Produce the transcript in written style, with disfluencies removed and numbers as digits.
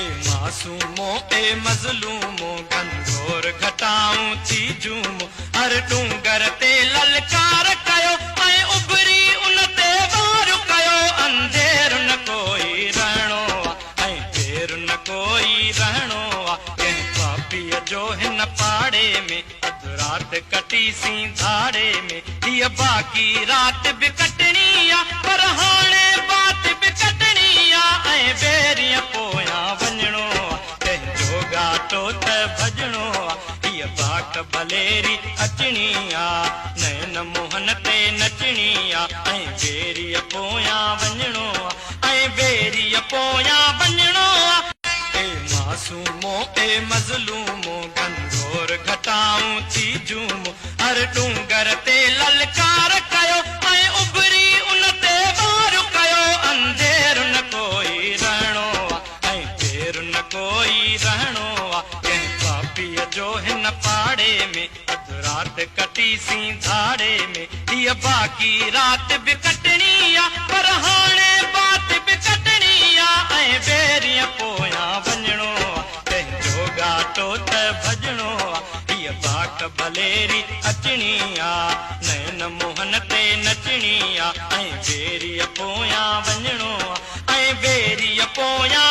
मासूमो ए मज़लूमो घनघोर घटाऊं थी जूमो हर डूंगर ते ललकार कयो ऐं उभरी उन ते वार कयो अंधेर न कोई रहणो ऐं देर न कोई रहणो कंहिं पापीअ जो हिन पाड़े में अधु रात कटी सी धाड़े में हीअ बाक़ी रात बि कटणी पर हाणे बात बि कटणी ऐं बेरीअ पोयां वञणो कंहिंजो घाटो त भॼणो हीअ बाट भलेरी अचणी नैन मोहन ते नचणी ऐं बेरीअ पोयां वञणो ऐं बेरीअ पोयां वञणो ए मासूमो ए मज़लूमो घनघोर घटाऊं थी जूमो हर डूंगर ते ललकार कयो ऐं उभरी उन ते वार कयो अंधेर न कोई रहणो ऐं देर न कोई रहणो कंहिं पापीअ जो हिन पाड़े में अधु रात कटी सी धाड़े में हीअ बाक़ी रात बि कटणी पर हाणे बात बि कटणी ऐं बेरीअ पोयां वञणो कंहिंजो घाटो त भॼणो हीअ बाट भलेरी अचणी नैन मोहन ते नचणी ऐं बेरीअ पोयां वञणो ऐं बेरीअ पोयां